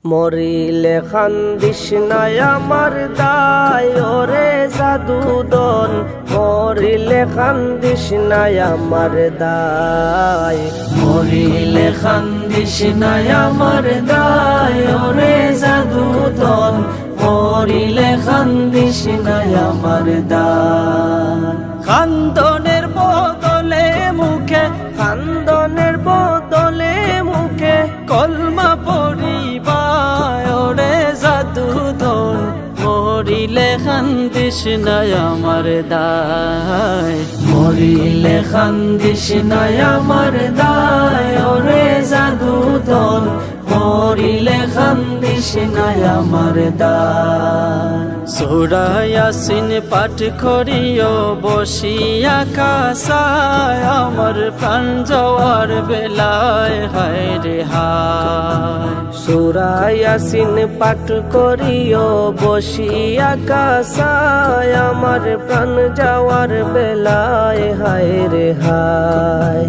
মরিলে খান্দিস নাই আমার দায় ওরে জাদুদন, মরিলে খান্দিস নাই আমার দায়, মরিলে খান্দিস নাই আমার দায় ওরে জাদুদন, মরিলে খান্দিস নাই আমার দায়। খান্দনের বদলে মুখে, খান্দনের বদলে মুখে কলমা পড়িবায় ওরে জাদুদন, মরিলে খান্দিস নাই আমার দায়, মরিলে খান্দিস নাই আমার দায় ওরে জাদুদন, মরিলে খান্দিস নাই আমার দায়। সূরা ইয়াসিন পাঠ করিও বসিয়া কাসায়, আমার প্রাণ যাওয়ার বেলায় হায় রে হায়। সূরা ইয়াসিন পাঠ করিও বসিয়া কাসায়, আমার প্রাণ যাওয়ার বেলায় হায় রে হায়।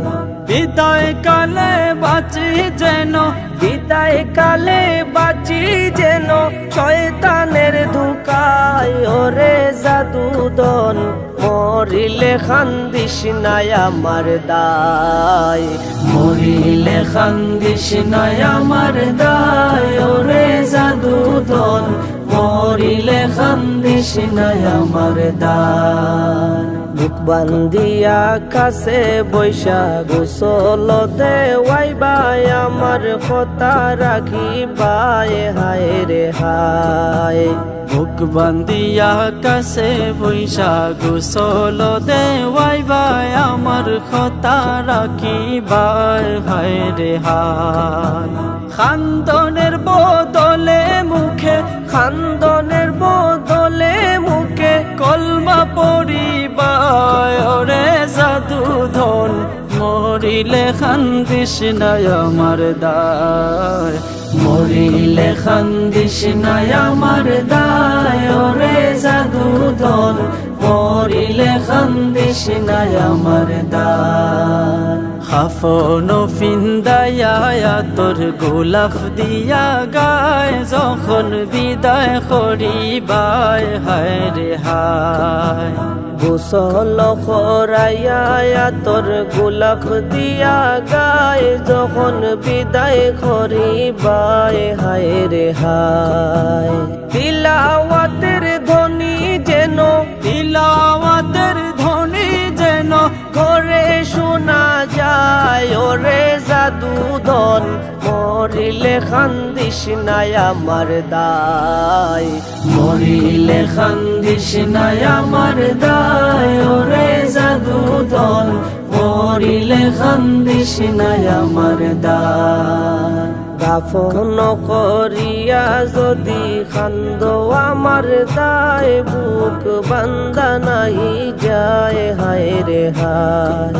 বিদায় কালে বাঁচি যেন, বিদায় কালে বাঁচি যেন শয়তানের ধোঁকায় ওরে জাদুদন, মরিলে খান্দিস নাই আমার দায়, মরিলে খান্দিস নাই আমার দায় ওরে জাদুদন, মরিলে খান্দিস নাই আমার দায়। বুক বান্ধিয়া কাছে বৈশা গোসল দেওয়াইবাই, আমার কথা রাখিবাই হায় রে হায়। বুক বান্ধিয়া কাছে বৈশা গোসল দেওয়াইবাই, আমার কথা রাখিবাই হায় রে হায়। খান্দনের বদলে মুখে, খান্দনের বদলে মুখে কলমা পড়িবায় ওরে জাদুধন, মরিলে খান্দিস নাই আমার দায়, মরিলে খান্দিস নাই আমার দায় ওরে জাদুধন, মরিলে খান্দিস নাই আমার দায়। খাফন ফিন্দায়া তোর গোলাপ দিয়া গায়, যখন বিদায় করিবায় হায় রে হায়। গোসল করাইয়া তোর গোলাপ দিয়া গায়, যখন বিদায় করিবাই হায় রে হায়। তিলাওয়াতের ধ্বনি যেন, তিলাওয়াতের ধ্বনি যেন ঘরে শোনা যায় ওরে জাদুদন, মরিলে খান্দিস নাই আমার দায়, মরিলে খান্দিস নাই আমার দায় ওরে জাদুদন, মরিলে খান্দিস নাই আমার দায়। দাফন করিয়া যদি খান্দো আমার দায়, বুক বান্দা নাই যায় হায় রে হায়।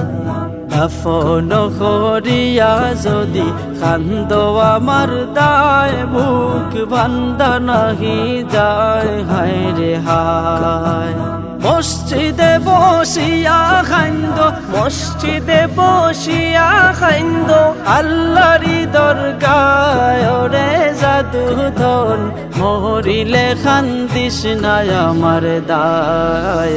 দাফন করিয়া যদি খান্দ আমার দায়, বুক বান্দা নাহি যায় হায় রে হায়। মসজিদে বসিয়া খান্দ, মসজিদে বসিয়া খাইন্দ আল্লাহরি দরগায় ওরে জাদুধন, মরিলে খান্দিস নাই আমার দায়,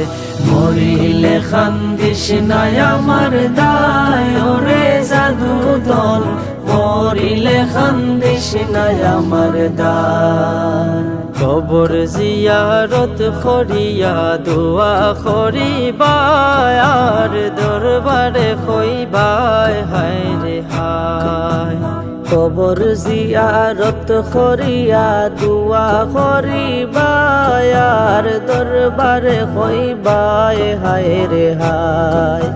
মরিলে খান্দিস নাই আমার দায় ওরে জাদুধন, মরিলে খান্দিস নাই আমার দায়। কবর জিয়ারত করিয়া দোয়া করিবায়, আর দরবারে কইবায় হায় রে হায়। কবর জিয়ারত করিয়া দুয়া করিবাই, আর দরবারে হইবাই হায় রে হায়।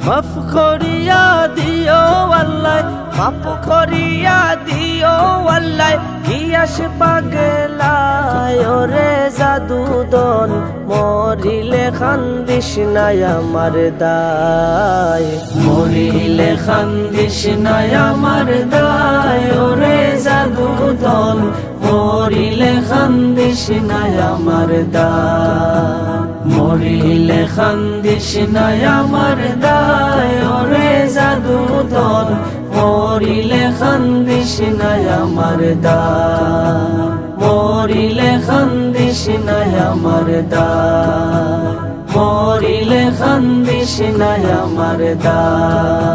মাফ করিয়া দিও আল্লাহ, মাফ করিয়া দিও আল্লাহ, গিয়াস পাগলায় ওরে জাদুদন, মরিলে খান্দিস নাই আমার দায়, মরিলে খান্দিস নাই আমার দায় ওরে জাদুদন, মরিলে খান্দিস নাই আমার দায়, মরিলে খান্দিস নাই আমার দায় ওরে জাদুদন, মরিলে খান্দিস না আমার দায়, মরিলে খান্দিস না আমার দায়, মরিলে খান্দিস না আমার দায়।